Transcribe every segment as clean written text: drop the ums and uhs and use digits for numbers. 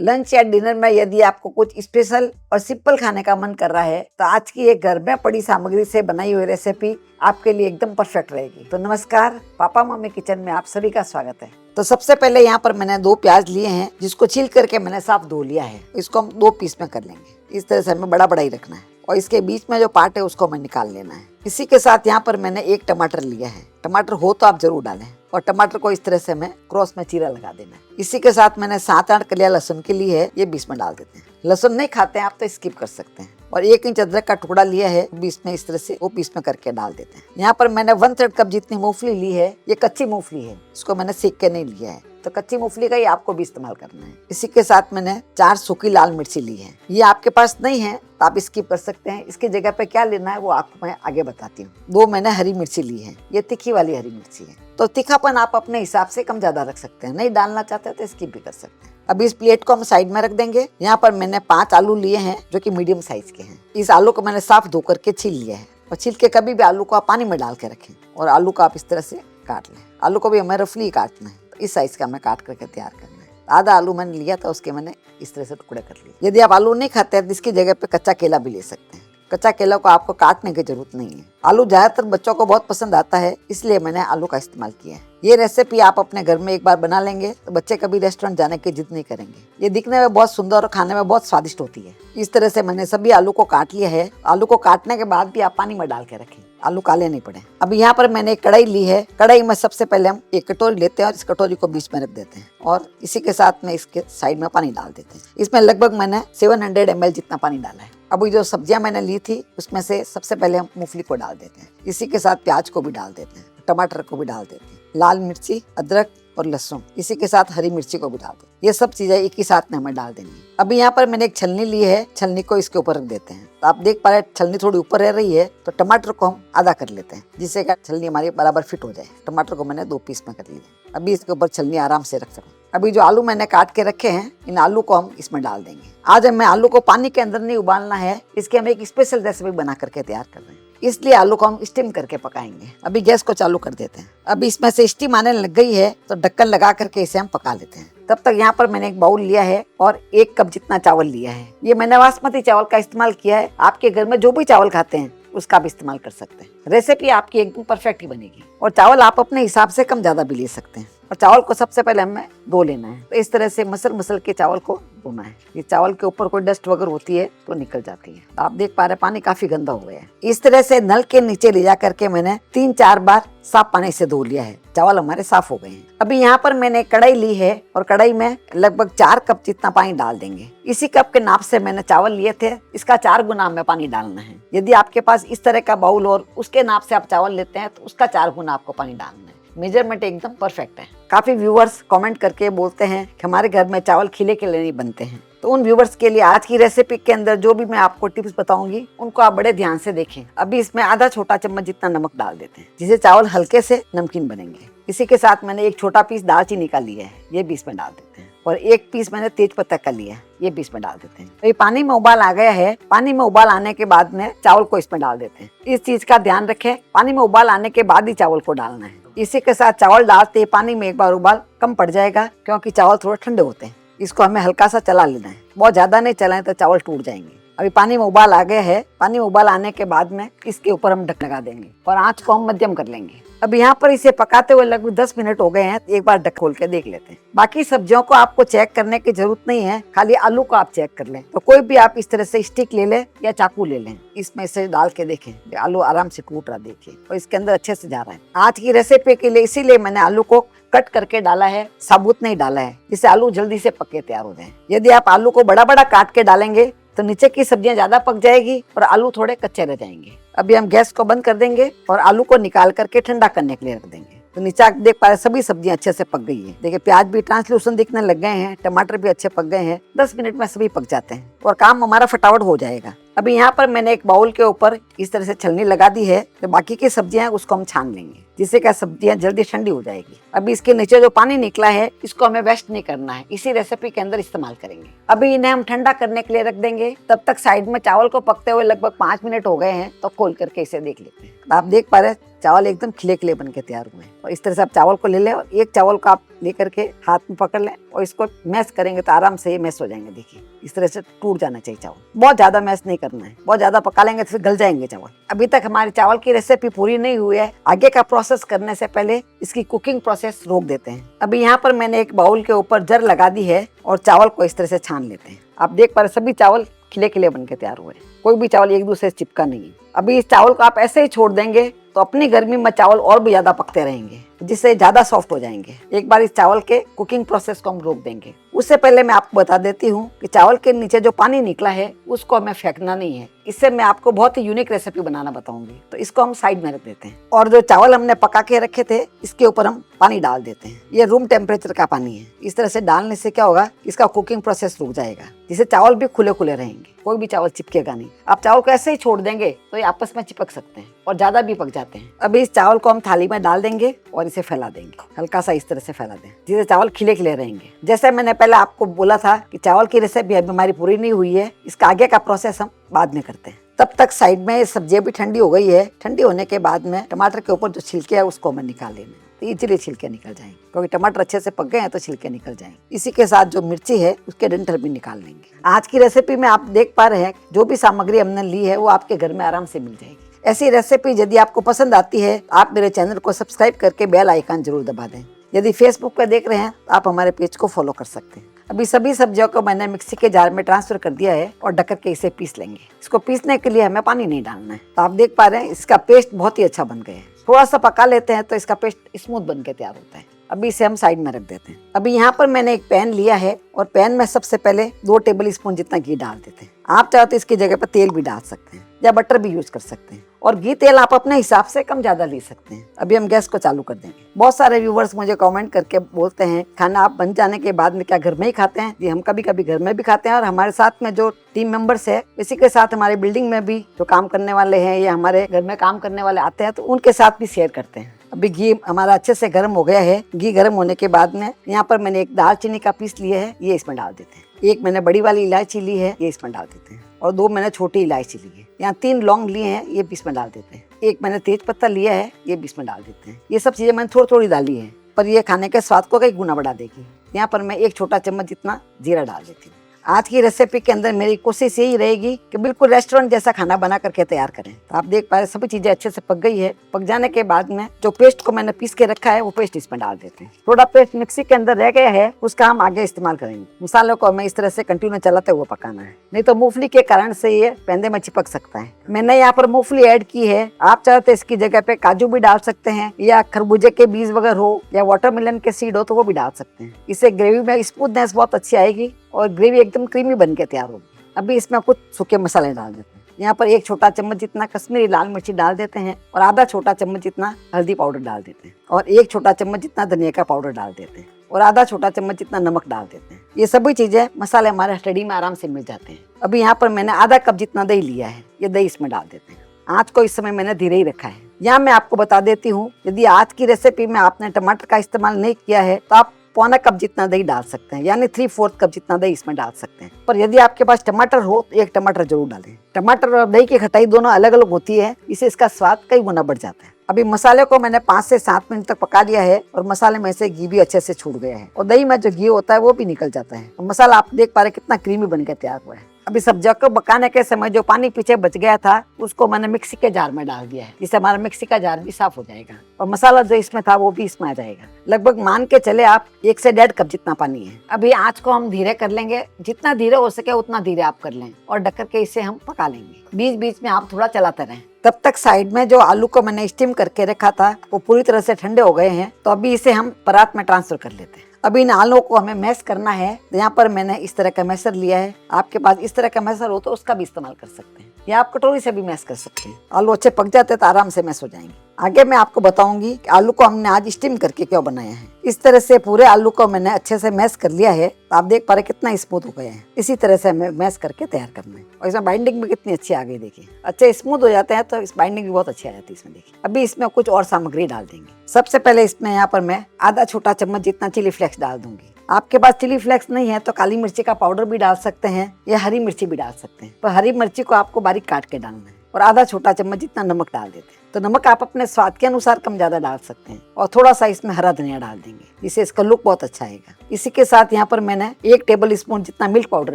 Lunch या dinner में यदि आपको कुछ स्पेशल और सिंपल खाने का मन कर रहा है तो आज की एक घर में पड़ी सामग्री से बनाई हुई रेसिपी आपके लिए एकदम परफेक्ट रहेगी। तो नमस्कार, पापा मम्मी किचन में आप सभी का स्वागत है। तो सबसे पहले यहाँ पर मैंने 2 प्याज लिए हैं जिसको छील करके मैंने साफ धो लिया है। इसको हम 2 पीस में कर लेंगे। इस तरह से हमें बड़ा बड़ा ही रखना है और इसके बीच में जो पार्ट है उसको हमें निकाल लेना है। इसी के साथ यहाँ पर मैंने 1 टमाटर लिया है। टमाटर हो तो आप जरूर डालें और टमाटर को इस तरह से हमें क्रॉस में चीरा लगा देना है। इसी के साथ मैंने 7-8 कलियां लहसुन की ली है, ये बीच में डाल देते हैं। लहसुन नहीं खाते हैं आप तो स्किप कर सकते हैं। और 1 इंच अदरक का टुकड़ा लिया है, बीच में इस तरह से वो पीस में करके डाल देते हैं। यहाँ पर मैंने 1/3 कप जितनी मूंगफली ली है, ये कच्ची मूंगफली है, इसको मैंने सेक के नहीं लिया है, तो कच्ची मूंगफली का ही आपको भी इस्तेमाल करना है। इसी के साथ मैंने 4 सूखी लाल मिर्ची ली है। ये आपके पास नहीं है तो आप स्किप कर सकते हैं। इसकी जगह पे क्या लेना है वो आपको मैं आगे बताती हूँ। 2 मैंने हरी मिर्ची ली है, ये तीखी वाली हरी मिर्ची है। तो तीखापन आप अपने हिसाब से कम ज्यादा रख सकते हैं, नहीं डालना चाहते तो स्किप भी कर सकते हैं। अभी इस प्लेट को हम साइड में रख देंगे। यहाँ पर मैंने 5 आलू लिए हैं जो कि मीडियम साइज के हैं। इस आलू को मैंने साफ धो करके छील लिया है और छील के कभी भी आलू को आप पानी में डाल के रखें और आलू को आप इस तरह से काट लें। आलू को भी हमें रफली काटना है, तो इस साइज का हमें काट करके तैयार करना है। आधा आलू मैंने लिया था, उसके मैंने इस तरह से टुकड़े कर लिए। यदि आप आलू नहीं खाते हैं तो इसकी जगह पे कच्चा केला भी ले सकते हैं। कच्चा केला को आपको काटने की जरूरत नहीं है। आलू ज्यादातर बच्चों को बहुत पसंद आता है, इसलिए मैंने आलू का इस्तेमाल किया है। ये रेसिपी आप अपने घर में एक बार बना लेंगे तो बच्चे कभी रेस्टोरेंट जाने की जिद नहीं करेंगे। ये दिखने में बहुत सुंदर और खाने में बहुत स्वादिष्ट होती है। इस तरह से मैंने सभी आलू को काट लिया है। आलू को काटने के बाद भी आप पानी में डाल के रखें, आलू काले नहीं पड़े। अब यहाँ पर मैंने एक कढ़ाई ली है। कढ़ाई में सबसे पहले हम एक कटोरी लेते हैं और इस कटोरी को बीच में रख देते हैं और इसी के साथ में इसके साइड में पानी डाल देते हैं। इसमें लगभग मैंने 700 ml जितना पानी डाला है। अभी जो सब्जियां मैंने ली थी उसमें से सबसे पहले हम मूंगफली को डाल देते हैं। इसी के साथ प्याज को भी डाल देते हैं, टमाटर को भी डाल देते हैं, लाल मिर्ची, अदरक और लहसुन, इसी के साथ हरी मिर्ची को भी डाल दो। ये सब चीजें एक ही साथ में हमें डाल देनी है। अभी यहाँ पर मैंने एक छलनी ली है, छलनी को इसके ऊपर रख देते हैं। तो आप देख पा रहे हैं छलनी थोड़ी ऊपर रह रही है, तो टमाटर को हम आधा कर लेते हैं जिससे कि छलनी हमारी बराबर फिट हो जाए। टमाटर को मैंने 2 पीस में कर लिया। अभी इसके ऊपर छलनी आराम से रख सकूँ। अभी जो आलू मैंने काट के रखे हैं, इन आलू को हम इसमें डाल देंगे। आज हमें आलू को पानी के अंदर नहीं उबालना है, इसके हम एक स्पेशल रेसिपी बना करके तैयार कर रहे हैं, इसलिए आलू को हम स्टीम करके पकाएंगे। अभी गैस को चालू कर देते हैं। अभी इसमें से स्टीम आने लग गई है तो ढक्कन लगा करके इसे हम पका लेते हैं। तब तक यहाँ पर मैंने एक बाउल लिया है और 1 कप जितना चावल लिया है। ये मैंने बासमती चावल का इस्तेमाल किया है। आपके घर में जो भी चावल खाते हैं उसका भी इस्तेमाल कर सकते हैं। रेसिपी आपकी एकदम परफेक्ट ही बनेगी। और चावल आप अपने हिसाब से कम ज्यादा भी ले सकते हैं। और चावल को सबसे पहले हमें धो लेना है। तो इस तरह से मसल के चावल को धोना है। ये चावल के ऊपर कोई डस्ट वगैरह होती है तो निकल जाती है। आप देख पा रहे पानी काफी गंदा हो गया है। इस तरह से नल के नीचे ले जा करके मैंने 3-4 बार साफ पानी से धो लिया है। चावल हमारे साफ हो गए हैं। अभी यहाँ पर मैंने कढ़ाई ली है और कढ़ाई में लगभग 4 कप जितना पानी डाल देंगे। इसी कप के नाप से मैंने चावल लिए थे, इसका 4 गुना हमें पानी डालना है। यदि आपके पास इस तरह का बाउल और उसके नाप से आप चावल लेते हैं तो उसका 4 गुना आपको पानी डालना है। मेजरमेंट एकदम परफेक्ट है। काफी व्यूअर्स कमेंट करके बोलते हैं कि हमारे घर में चावल खिले के लिए नहीं बनते हैं। तो उन व्यूअर्स के लिए आज की रेसिपी के अंदर जो भी मैं आपको टिप्स बताऊंगी उनको आप बड़े ध्यान से देखें। अभी इसमें आधा छोटा चम्मच जितना नमक डाल देते हैं जिससे चावल हल्के से नमकीन बनेंगे। इसी के साथ मैंने एक छोटा पीस दालचीनी का लिया है, ये भी इसमें डाल देते हैं। और 1 पीस मैंने तेज पत्ता का लिया है, ये भी इसमें डाल देते हैं। तो ये पानी में उबाल आ गया है। पानी में उबाल आने के बाद में चावल को इसमें डाल देते हैं। इस चीज का ध्यान रखें, पानी में उबाल आने के बाद ही चावल को डालना है। इसी के साथ चावल डालते पानी में एक बार उबाल कम पड़ जाएगा क्योंकि चावल थोड़े ठंडे होते हैं। इसको हमें हल्का सा चला लेना है, बहुत ज्यादा नहीं चलाएं तो चावल टूट जाएंगे। अभी पानी में उबाल आ गया है। पानी में उबाल आने के बाद में इसके ऊपर हम ढक्कन लगा देंगे और आंच को हम मध्यम कर लेंगे। अब यहाँ पर इसे पकाते हुए लगभग 10 मिनट हो गए हैं। एक बार ढक्कन खोल के देख लेते हैं। बाकी सब्जियों को आपको चेक करने की जरूरत नहीं है, खाली आलू को आप चेक कर लें। तो कोई भी आप इस तरह से स्टिक ले लें या चाकू ले लें, इसमें से डाल के देखें आलू आराम से टूट रहा, देखिए, और इसके अंदर अच्छे से जा रहा है। आज की रेसिपी के लिए इसीलिए मैंने आलू को कट करके डाला है, साबुत नहीं डाला है, जिससे आलू जल्दी से पके तैयार हो जाए। यदि आप आलू को बड़ा बड़ा काट के डालेंगे तो नीचे की सब्जियां ज्यादा पक जाएगी और आलू थोड़े कच्चे रह जाएंगे। अभी हम गैस को बंद कर देंगे और आलू को निकाल करके ठंडा करने के लिए रख देंगे। तो नीचे आप देख पा रहे सभी सब्जियां अच्छे से पक गई है। देखिए प्याज भी ट्रांसलूसेंट दिखने लग गए हैं, टमाटर भी अच्छे पक गए हैं। 10 मिनट में सभी पक जाते हैं और काम हमारा फटाफट हो जाएगा। अभी यहाँ पर मैंने एक बाउल के ऊपर इस तरह से छलनी लगा दी है। तो बाकी की सब्जियां उसको हम छान लेंगे। जिससे क्या सब्जियां जल्दी ठंडी हो जाएगी। अभी इसके नीचे जो पानी निकला है इसको हमें वेस्ट नहीं करना है, इसी रेसिपी के अंदर इस्तेमाल करेंगे। अभी इन्हें हम ठंडा करने के लिए रख देंगे। तब तक साइड में चावल को पकते हुए लगभग 5 मिनट हो गए हैं, तो खोल करके इसे देख लेते हैं। आप देख पा रहे हैं चावल एकदम खिले खिले बन के तैयार हुए हैं। और इस तरह से आप चावल को ले लें और एक चावल को आप लेकर के हाथ में पकड़ लें और इसको मैश करेंगे तो आराम से ये मैश हो जाएंगे। देखिए इस तरह से टूट जाना चाहिए चावल। बहुत ज्यादा मैश नहीं करना है, बहुत ज्यादा पका लेंगे तो फिर गल जाएंगे चावल। अभी तक हमारी चावल की रेसिपी पूरी नहीं हुई है। आगे का प्रोसेस करने से पहले इसकी कुकिंग प्रोसेस रोक देते हैं। अभी यहाँ पर मैंने एक बाउल के ऊपर जर लगा दी है और चावल को इस तरह से छान लेते हैं। आप देख पा रहे सभी चावल खिले खिले बन के तैयार हुए हैं, कोई भी चावल एक दूसरे से चिपका नहीं है। अभी इस चावल को आप ऐसे ही छोड़ देंगे तो अपनी गर्मी में चावल और भी ज्यादा पकते रहेंगे, जिससे ज्यादा सॉफ्ट हो जाएंगे। एक बार इस चावल के कुकिंग प्रोसेस को हम रोक देंगे। उससे पहले मैं आपको बता देती हूँ कि चावल के नीचे जो पानी निकला है उसको हमें फेंकना नहीं है। इससे मैं आपको बहुत ही यूनिक रेसिपी बनाना बताऊंगी, तो इसको हम साइड में रख देते हैं। और जो चावल हमने पका के रखे थे इसके ऊपर हम पानी डाल देते हैं। ये रूम टेम्परेचर का पानी है। इस तरह से डालने से क्या होगा, इसका कुकिंग प्रोसेस रुक जाएगा, जिससे चावल भी खुले खुले रहेंगे, कोई भी चावल चिपकेगा नहीं। आप चावल को ऐसे ही छोड़ देंगे तो ये आपस में चिपक सकते हैं और ज्यादा भी पक जाते हैं। अभी इस चावल को हम थाली में डाल देंगे और इसे फैला देंगे, हल्का सा इस तरह से फैला दें, जिससे चावल खिले खिले रहेंगे। जैसे मैंने पहले आपको बोला था कि चावल की रेसिपी अभी हमारी पूरी नहीं हुई है, इसका आगे का प्रोसेस हम बाद में करते हैं। तब तक साइड में सब्जियां भी ठंडी हो गई है। ठंडी होने के बाद में टमाटर के ऊपर जो छिलके है उसको हमें निकाल लेना है, तो इजीली छिलके निकल जाएंगे, क्योंकि टमाटर अच्छे से पक गए हैं तो छिलके निकल जाएंगे। इसी के साथ जो मिर्ची है उसके डंठल भी निकाल लेंगे। आज की रेसिपी में आप देख पा रहे हैं जो भी सामग्री हमने ली है वो आपके घर में आराम से मिल जाएगी। ऐसी रेसिपी यदि आपको पसंद आती है आप मेरे चैनल को सब्सक्राइब करके बेल आइकन जरूर दबा दें। यदि फेसबुक पर देख रहे हैं तो आप हमारे पेज को फॉलो कर सकते हैं। अभी सभी सब्जियों को मैंने मिक्सी के जार में ट्रांसफर कर दिया है और ढक के इसे पीस लेंगे। इसको पीसने के लिए हमें पानी नहीं डालना है। तो आप देख पा रहे हैं इसका पेस्ट बहुत ही अच्छा बन गया है। थोड़ा सा पका लेते हैं तो इसका पेस्ट स्मूथ बन के तैयार होता है। अभी इसे हम साइड में रख देते हैं। अभी यहाँ पर मैंने एक पैन लिया है और पैन में सबसे पहले 2 टेबल स्पून जितना घी डाल देते हैं। आप चाहो तो इसकी जगह पर तेल भी डाल सकते हैं या बटर भी यूज कर सकते हैं, और घी तेल आप अपने हिसाब से कम ज्यादा ले सकते हैं। अभी हम गैस को चालू कर देंगे। बहुत सारे व्यूवर्स मुझे कमेंट करके बोलते हैं खाना आप बन जाने के बाद में क्या घर में ही खाते हैं? जी, हम कभी कभी घर में भी खाते हैं, और हमारे साथ में जो टीम मेंबर्स है इसी के साथ हमारे बिल्डिंग में भी जो काम करने वाले हैं या हमारे घर में काम करने वाले आते हैं तो उनके साथ भी शेयर करते हैं। अभी घी हमारा अच्छे से गर्म हो गया है। घी गर्म होने के बाद में यहाँ पर मैंने एक दालचीनी का पीस लिया है, ये इसमें डाल देते हैं। एक मैंने बड़ी वाली इलायची ली है, ये इसमें डाल देते हैं। और 2 मैंने छोटी इलायची ली है। यहाँ 3 लौंग लिए हैं, ये भी इसमें डाल देते हैं। एक मैंने तेज पत्ता लिया है, ये भी इसमें डाल देते हैं। ये सब चीजें मैंने थोड़ी थोड़ी डाली है, पर ये खाने के स्वाद को कई गुना बढ़ा देगी। यहाँ पर मैं 1 छोटा चम्मच जितना जीरा डाल देती हूँ। आज की रेसिपी के अंदर मेरी कोशिश यही रहेगी कि बिल्कुल रेस्टोरेंट जैसा खाना बना करके तैयार करें। तो आप देख पा रहे सभी चीजें अच्छे से पक गई है। पक जाने के बाद में जो पेस्ट को मैंने पीस के रखा है वो पेस्ट इसमें डाल देते हैं। थोड़ा पेस्ट मिक्सी के अंदर रह गया है, उसका हम आगे इस्तेमाल करेंगे। मसालों को हमें इस तरह से कंटिन्यू चलाते हुए पकाना है, नहीं तो मूंगफली के कारण से ये पैंदे में चिपक सकता है। मैंने यहाँ पर मूंगफली ऐड की है, आप चाहे तो इसकी जगह पे काजू भी डाल सकते हैं, या खरबूजे के बीज वगैरह हो या वाटरमेलन के सीड हो तो वो भी डाल सकते हैं। इससे ग्रेवी में स्मूथनेस बहुत अच्छी आएगी और ग्रेवी एकदम क्रीमी बन के तैयार होगी। अभी इसमें कुछ सूखे मसाले डाल देते हैं। यहाँ पर 1 छोटा चम्मच जितना कश्मीरी लाल मिर्ची डाल देते हैं, और आधा छोटा चम्मच जितना हल्दी पाउडर डाल देते हैं, और 1 छोटा चम्मच जितना धनिया का पाउडर डाल देते हैं, और आधा छोटा चम्मच जितना नमक डाल देते हैं। ये सभी चीजें मसाले हमारे रेडी में आराम से मिल जाते हैं। अभी यहाँ पर मैंने आधा कप जितना दही लिया है, ये दही इसमें डाल देते हैं। आँच को इस समय मैंने धीरे ही रखा है। यहाँ मैं आपको बता देती हूँ, यदि आज की रेसिपी में आपने टमाटर का इस्तेमाल नहीं किया है तो आप 1/4 कप जितना दही डाल सकते हैं, यानी 3/4 कप जितना दही इसमें डाल सकते हैं। पर यदि आपके पास टमाटर हो तो 1 टमाटर जरूर डालें। टमाटर और दही की खटाई दोनों अलग अलग होती है, इससे इसका स्वाद कई गुना बढ़ जाता है। अभी मसाले को मैंने 5 से 7 मिनट तक पका लिया है, और मसाले में से घी भी अच्छे से छूट गया है, और दही में जो घी होता है वो भी निकल जाता है। और मसाला आप देख पा रहे कितना क्रीमी बनकर तैयार हुआ है। अभी सब्जियों को पकाने के समय जो पानी पीछे बच गया था उसको मैंने मिक्सी के जार में डाल दिया है, जिससे हमारा मिक्सी का जार भी साफ हो जाएगा और मसाला जो इसमें था वो भी इसमें आ जाएगा। लगभग मान के चले आप 1 से 1.5 कप जितना पानी है। अभी आँच को हम धीरे कर लेंगे, जितना धीरे हो सके उतना धीरे आप कर लें, और ढक के इसे हम पका लेंगे। बीच बीच में आप थोड़ा चलाते रहें। तब तक साइड में जो आलू को मैंने स्टीम करके रखा था वो पूरी तरह से ठंडे हो गए हैं, तो अभी इसे हम परात में ट्रांसफर कर लेते हैं। अभी इन आलू को हमें मैश करना है। यहाँ पर मैंने इस तरह का मैशर लिया है, आपके पास इस तरह का मैशर हो तो उसका भी इस्तेमाल कर सकते हैं। या आप कटोरी से भी मैश कर सकते हैं। आलू अच्छे पक जाते हैं तो आराम से मैश हो जाएंगे। आगे मैं आपको बताऊंगी कि आलू को हमने आज स्टीम करके क्यों बनाया है। इस तरह से पूरे आलू को मैंने अच्छे से मैश कर लिया है, तो आप देख पा रहे कितना स्मूथ हो गया है। इसी तरह से हमें मैश करके तैयार करना है। और इसमें बाइंडिंग भी कितनी अच्छी आ गई, देखिए अच्छे स्मूथ हो जाते हैं तो इस बाइंडिंग भी बहुत अच्छी आ जाती है इसमें। देखिए अभी इसमें कुछ और सामग्री डाल देंगे। सबसे पहले इसमें यहाँ पर मैं आधा छोटा चम्मच जितना चिली फ्लेक्स डाल दूंगी। आपके पास चिली फ्लेक्स नहीं है तो काली मिर्ची का पाउडर भी डाल सकते हैं या हरी मिर्ची भी डाल सकते हैं, पर हरी मिर्ची को आपको बारीक काट के डालना है। और आधा छोटा चम्मच जितना नमक डाल देते हैं। तो नमक आप अपने स्वाद के अनुसार कम ज्यादा डाल सकते हैं। और थोड़ा सा इसमें हरा धनिया डाल देंगे, जिससे इसका लुक बहुत अच्छा आएगा। इसी के साथ यहाँ पर मैंने 1 टेबल स्पून जितना मिल्क पाउडर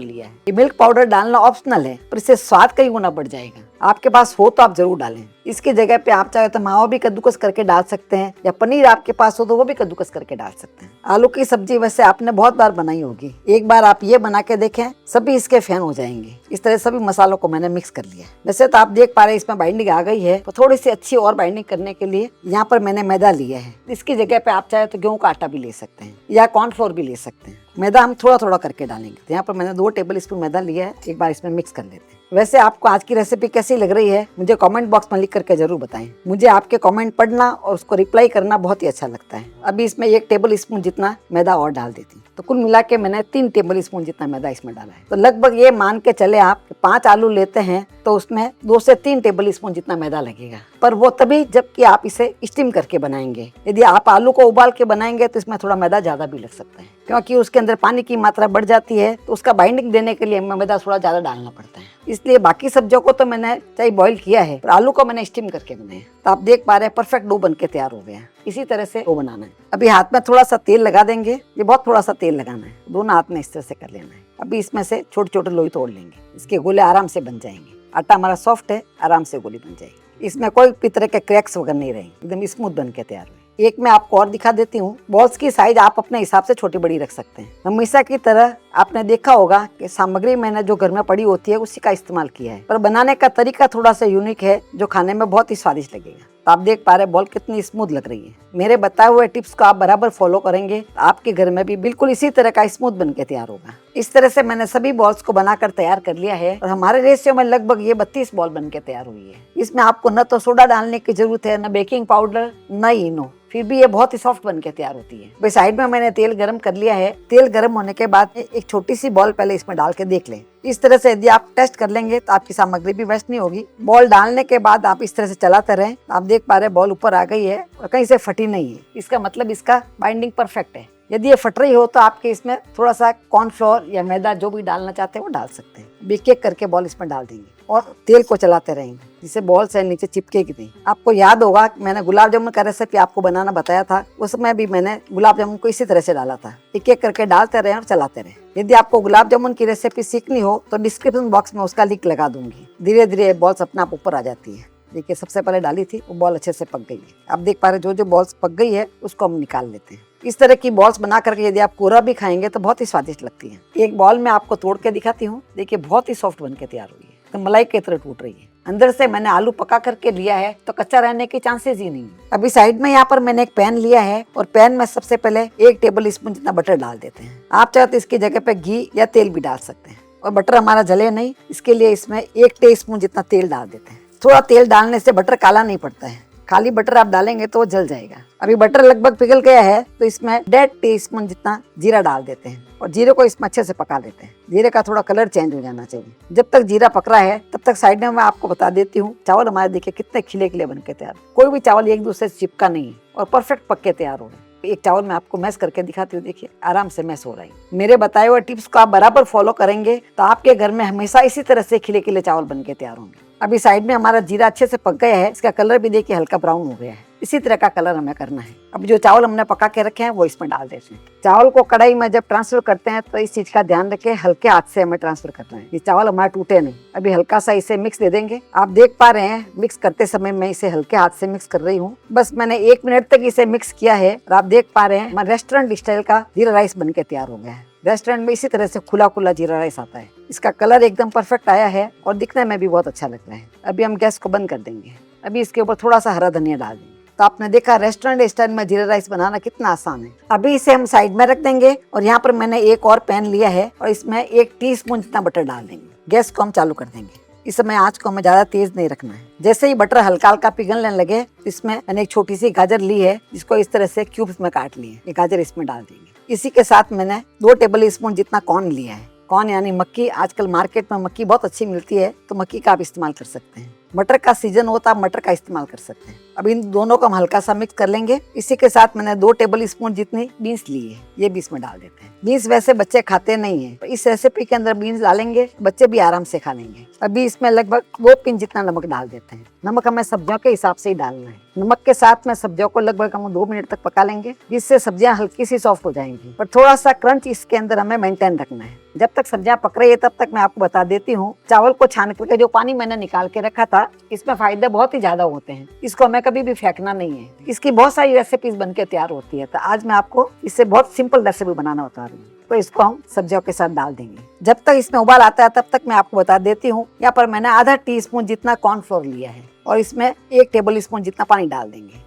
लिया है। ये मिल्क पाउडर डालना ऑप्शनल है, पर इससे स्वाद कई गुना बढ़ जाएगा। आपके पास हो तो आप जरूर डालें। इसकी जगह पे आप चाहे तो मावा भी कद्दूकस करके डाल सकते हैं, या पनीर आपके पास हो तो वो भी कद्दूकस करके डाल सकते हैं। आलू की सब्जी वैसे आपने बहुत बार बनाई होगी, एक बार आप ये बना के देखें, सभी इसके फैन हो जाएंगे। इस तरह सभी मसालों को मैंने मिक्स कर लिया। वैसे तो आप देख पा रहे हैं इसमें बाइंडिंग आ गई है, तो थोड़ी सी अच्छी और बाइंडिंग करने के लिए यहाँ पर मैंने मैदा लिया है। इसकी जगह पे आप चाहे तो गेहूं का आटा भी ले सकते हैं या कॉर्नफ्लोर भी ले सकते हैं। मैदा हम थोड़ा थोड़ा करके डालेंगे। तो यहाँ पर मैंने 2 टेबल स्पून मैदा लिया है, एक बार इसमें मिक्स कर लेते हैं। वैसे आपको आज की रेसिपी कैसी लग रही है मुझे कमेंट बॉक्स में लिख करके जरूर बताएं। मुझे आपके कमेंट पढ़ना और उसको रिप्लाई करना बहुत ही अच्छा लगता है। अभी इसमें 1 टेबल स्पून जितना मैदा और डाल देती हूँ। तो कुल मिला के मैंने 3 टेबल स्पून जितना मैदा इसमें डाला है। तो लगभग ये मान के चले आप 5 आलू लेते हैं तो उसमें 2 से 3 टेबल स्पून जितना मैदा लगेगा। पर वो तभी जबकि आप इसे स्टीम करके बनाएंगे। यदि आप आलू को उबाल के बनाएंगे तो इसमें थोड़ा मैदा ज्यादा भी लग सकता है, क्योंकि उसके अंदर पानी की मात्रा बढ़ जाती है, तो उसका बाइंडिंग देने के लिए मैदा थोड़ा ज्यादा डालना पड़ता है। इसलिए बाकी सब्जियों को तो मैंने चाहे बॉईल किया है, पर आलू को मैंने स्टीम करके बनाया। तो आप देख पा रहे हैं परफेक्ट डो बन के तैयार हो गया है। इसी तरह से डो बनाना है। अभी हाथ में थोड़ा सा तेल लगा देंगे, ये बहुत थोड़ा सा तेल लगाना है, दोनों हाथ में इस तरह से कर लेना है। अभी इसमें से छोटे छोटे लोई तोड़ लेंगे, इसके गोले आराम से बन जाएंगे। आटा हमारा सॉफ्ट है, आराम से गोली बन जाएगी। इसमें कोई भी तरह के क्रैक्स वगैरह नहीं रहेंगे, एकदम स्मूथ बन के तैयार हुए। एक मैं आपको और दिखा देती हूँ। बॉल्स की साइज आप अपने हिसाब से छोटी बड़ी रख सकते हैं। हमेशा की तरह आपने देखा होगा कि सामग्री मैंने जो घर में पड़ी होती है उसी का इस्तेमाल किया है, पर बनाने का तरीका थोड़ा सा यूनिक है, जो खाने में बहुत ही स्वादिष्ट लगेगा। तो आप देख पा रहे बॉल कितनी स्मूथ लग रही है। मेरे बताए हुए टिप्स को आप बराबर फॉलो करेंगे तो आपके घर में भी बिल्कुल इसी तरह का स्मूथ बन के तैयार होगा। इस तरह से मैंने सभी बॉल्स को बनाकर तैयार कर लिया है, और हमारे रेशियो में लगभग ये 32 बॉल बन के तैयार हुई है। इसमें आपको न तो सोडा डालने की जरूरत है, न बेकिंग पाउडर, न इनो, फिर भी ये बहुत ही सॉफ्ट बन के तैयार होती है। भाई साइड में मैंने तेल गरम कर लिया है। तेल गरम होने के बाद एक छोटी सी बॉल पहले इसमें डाल के देख लें। इस तरह से यदि आप टेस्ट कर लेंगे तो आपकी सामग्री भी वेस्ट नहीं होगी। बॉल डालने के बाद आप इस तरह से चलाते रहें। आप देख पा रहे बॉल ऊपर आ गई है और कहीं से फटी नहीं है, इसका मतलब इसका बाइंडिंग परफेक्ट है। यदि ये फट रही हो तो आपके इसमें थोड़ा सा कॉर्नफ्लोर या मैदा जो भी डालना चाहते हैं वो डाल सकते हैं। एक एक करके बॉल इसमें डाल देंगे और तेल को चलाते रहेंगे, जिससे बॉल से नीचे चिपकेगी नहीं। आपको याद होगा मैंने गुलाब जामुन का रेसिपी आपको बनाना बताया था, उसमें भी मैंने गुलाब जामुन को इसी तरह से डाला था। एक एक करके डालते रहे और चलाते रहे। यदि आपको गुलाब जामुन की रेसिपी सीखनी हो तो डिस्क्रिप्शन बॉक्स में उसका लिंक लगा दूंगी। धीरे धीरे बॉल्स अपने आप ऊपर आ जाती है। देखिए सबसे पहले डाली थी वो बॉल अच्छे से पक गई है। आप देख पा रहे जो जो बॉल्स पक गई है उसको हम निकाल लेते हैं। इस तरह की बॉल्स बना करके यदि आप कोरा भी खाएंगे तो बहुत ही स्वादिष्ट लगती है। एक बॉल में आपको तोड़ के दिखाती हूँ। देखिए बहुत ही सॉफ्ट बन के तैयार हुई है, तो मलाई की तरह टूट रही है। अंदर से मैंने आलू पका करके लिया है तो कच्चा रहने के चांसेस ही नहीं है। अभी साइड में यहाँ पर मैंने एक पैन लिया है और पैन में सबसे पहले 1 टेबल स्पून जितना बटर डाल देते हैं। आप चाहे तो इसकी जगह पे घी या तेल भी डाल सकते हैं। और बटर हमारा जले नहीं, इसके लिए इसमें 1 टीस्पून जितना तेल डाल देते हैं। थोड़ा तेल डालने से बटर काला नहीं पड़ता है, खाली बटर आप डालेंगे तो वो जल जाएगा। अभी बटर लगभग पिघल गया है तो इसमें 1.5 टीस्पून जितना जीरा डाल देते हैं और जीरे को इसमें अच्छे से पका लेते हैं। जीरे का थोड़ा कलर चेंज हो जाना चाहिए। जब तक जीरा पक रहा है तब तक साइड में मैं आपको बता देती हूँ चावल हमारे देखिए कितने खिले खिले बन के तैयार। कोई भी चावल एक दूसरे से चिपका नहीं है और परफेक्ट पक के तैयार हो रहे हैं। एक चावल मैं आपको मैश करके दिखाती हूँ। देखिए आराम से मैश हो रहा है। मेरे बताए हुए टिप्स को आप बराबर फॉलो करेंगे तो आपके घर में हमेशा इसी तरह से खिले खिले चावल बन के तैयार होंगे। अभी साइड में हमारा जीरा अच्छे से पक गया है, इसका कलर भी देखिए हल्का ब्राउन हो गया है। इसी तरह का कलर हमें करना है। अब जो चावल हमने पका के रखे हैं वो इसमें डाल देते हैं। चावल को कढ़ाई में जब ट्रांसफर करते हैं तो इस चीज का ध्यान रखें, हल्के हाथ से हमें ट्रांसफर करना है, ये चावल हमारा टूटे नहीं। अभी हल्का सा इसे मिक्स दे देंगे। आप देख पा रहे हैं मिक्स करते समय मैं इसे हल्के हाथ से मिक्स कर रही हूँ। बस मैंने 1 मिनट तक इसे मिक्स किया है और आप देख पा रहे हैं रेस्टोरेंट स्टाइल का जीरा राइस बन के तैयार हो गया है। रेस्टोरेंट में इसी तरह से खुला खुला जीरा राइस आता है। इसका कलर एकदम परफेक्ट आया है और दिखने में भी बहुत अच्छा लग रहा है। अभी हम गैस को बंद कर देंगे। अभी इसके ऊपर थोड़ा सा हरा धनिया डाल देंगे। तो आपने देखा रेस्टोरेंट स्टाइल में जीरा राइस बनाना कितना आसान है। अभी इसे हम साइड में रख देंगे और यहाँ पर मैंने एक और पैन लिया है और इसमें 1 टीस्पून जितना बटर डाल देंगे। गैस को हम चालू कर देंगे। इस समय आंच को हमें ज्यादा तेज नहीं रखना है। जैसे ही बटर हल्का हल्का पिघलने लगे, इसमें मैंने एक छोटी सी गाजर ली है, जिसको इस तरह से क्यूब्स में काट लिए। ये गाजर इसमें डाल देंगे। इसी के साथ मैंने 2 टेबल स्पून जितना कॉर्न लिया है। कॉर्न यानी मक्की। आजकल मार्केट में मक्की बहुत अच्छी मिलती है, तो मक्की का आप इस्तेमाल कर सकते हैं। मटर का सीजन होता है, मटर का इस्तेमाल कर सकते हैं। अब इन दोनों को हम हल्का सा मिक्स कर लेंगे। इसी के साथ मैंने 2 टेबल स्पून जितनी बीन्स ली है, ये भी इसमें डाल देते हैं। बीन्स वैसे बच्चे खाते नहीं है, तो इस रेसिपी के अंदर बीन्स डालेंगे, बच्चे भी आराम से खा लेंगे। अभी इसमें लगभग 2 पिंच जितना नमक डाल देते हैं। नमक हमें सब्जियों के हिसाब से ही डालना है। नमक के साथ में सब्जियों को लगभग हम 2 मिनट तक पका लेंगे, जिससे सब्जियां हल्की सी सॉफ्ट हो जाएंगी। पर थोड़ा सा क्रंच इसके अंदर हमें मेंटेन रखना है। जब तक सब्जियां पक रही है, तब तक मैं आपको बता देती हूँ, चावल को छान करके जो पानी मैंने निकाल के रखा था, इसमें फायदे बहुत ही ज्यादा होते हैं। इसको हमें कभी भी फेंकना नहीं है। इसकी बहुत सारी रेसिपीज बनके तैयार होती है, तो आज मैं आपको इससे बहुत सिंपल रेसिपी बनाना बता रही हूँ। तो इसको हम सब्जियों के साथ डाल देंगे। जब तक इसमें उबाल आता है, तब तक मैं आपको बता देती हूँ, यहाँ पर मैंने आधा टीस्पून जितना कॉर्नफ्लोर लिया है और इसमें 1 टेबल स्पून जितना पानी डाल देंगे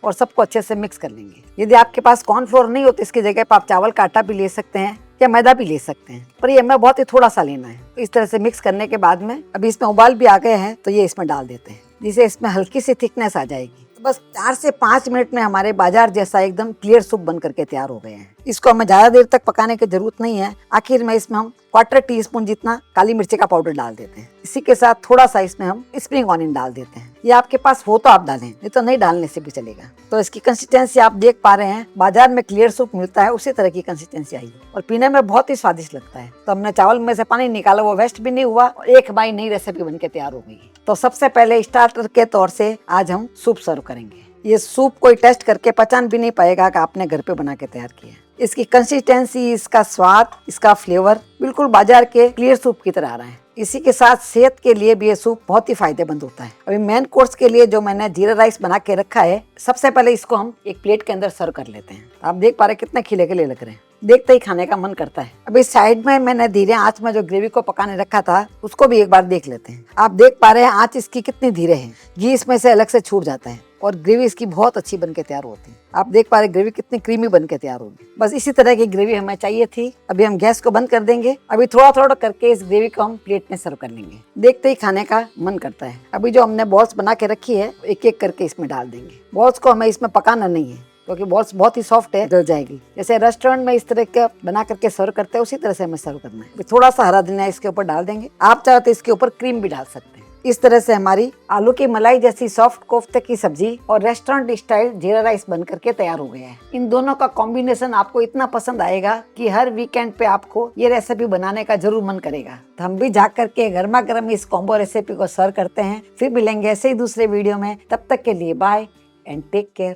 और सबको अच्छे से मिक्स कर लेंगे। यदि आपके पास कॉर्नफ्लोर नहीं हो तो इसकी जगह पर आप चावल का आटा भी ले सकते हैं या मैदा भी ले सकते हैं, पर ये हमें बहुत ही थोड़ा सा लेना है। तो इस तरह से मिक्स करने के बाद में अभी इसमें उबाल भी आ गए हैं, तो ये इसमें डाल देते हैं, जिससे इसमें हल्की सी थिकनेस आ जाएगी। बस 4 से 5 मिनट में हमारे बाजार जैसा एकदम क्लियर सूप बन करके तैयार हो गए हैं। इसको हमें ज्यादा देर तक पकाने की जरूरत नहीं है। आखिर में इसमें हम 1/4 टीस्पून जितना काली मिर्ची का पाउडर डाल देते हैं। इसी के साथ थोड़ा सा इसमें हम स्प्रिंग ऑनियन डाल देते हैं। ये आपके पास हो तो आप डालें, नहीं तो नहीं डालने से भी चलेगा। तो इसकी कंसिस्टेंसी आप देख पा रहे हैं, बाजार में क्लियर सूप मिलता है, उसी तरह की कंसिस्टेंसी आई और पीने में बहुत ही स्वादिष्ट लगता है। तो हमने चावल में से पानी निकाला, वो वेस्ट भी नहीं हुआ और एक बाई नई रेसिपी बन के तैयार हो गई। तो सबसे पहले स्टार्टर के तौर से आज हम सूप सर्व करेंगे। ये सूप कोई टेस्ट करके पहचान भी नहीं पाएगा कि आपने घर पे बना के तैयार किया। इसकी कंसिस्टेंसी, इसका स्वाद, इसका फ्लेवर बिल्कुल बाजार के क्लियर सूप की तरह आ रहा है। इसी के साथ सेहत के लिए भी ये सूप बहुत ही फायदेमंद होता है। अभी मेन कोर्स के लिए जो मैंने जीरा राइस बना के रखा है, सबसे पहले इसको हम एक प्लेट के अंदर सर्व कर लेते हैं। आप देख पा रहे कितने खिले खिले लग रहे हैं, देखते ही खाने का मन करता है। अभी साइड में मैंने धीरे आंच में जो ग्रेवी को पकाने रखा था, उसको भी एक बार देख लेते हैं। आप देख पा रहे हैं आंच इसकी कितनी धीरे है, घी इसमें से अलग से छूट जाता है और ग्रेवी इसकी बहुत अच्छी बनके तैयार होती है। आप देख पा रहे ग्रेवी कितनी क्रीमी बनके तैयार होगी। बस इसी तरह की ग्रेवी हमें चाहिए थी। अभी हम गैस को बंद कर देंगे। अभी थोड़ा थोड़ा करके इस ग्रेवी को हम प्लेट में सर्व कर लेंगे। देखते ही खाने का मन करता है। अभी जो हमने बॉल्स बना के रखी है, एक एक करके इसमें डाल देंगे। बॉल्स को हमें इसमें पकाना नहीं है, क्योंकि बॉल्स बहुत ही सॉफ्ट है, जल जाएगी। जैसे रेस्टोरेंट में इस तरह का बना करके सर्व करते हैं, उसी तरह से हमें सर्व करना है। थोड़ा सा हरा धनिया इसके ऊपर डाल देंगे। आप चाहो तो इसके ऊपर क्रीम भी डाल सकते हैं। इस तरह से हमारी आलू की मलाई जैसी सॉफ्ट कोफ्ते की सब्जी और रेस्टोरेंट स्टाइल जीरा राइस बन करके तैयार हो गया है। इन दोनों का कॉम्बिनेशन आपको इतना पसंद आएगा कि हर वीकेंड पे आपको ये रेसिपी बनाने का जरूर मन करेगा। तो हम भी जा करके गर्मा गर्म इस कॉम्बो रेसिपी को सर्व करते हैं। फिर मिलेंगे ऐसे ही दूसरे वीडियो में। तब तक के लिए बाय एंड टेक केयर।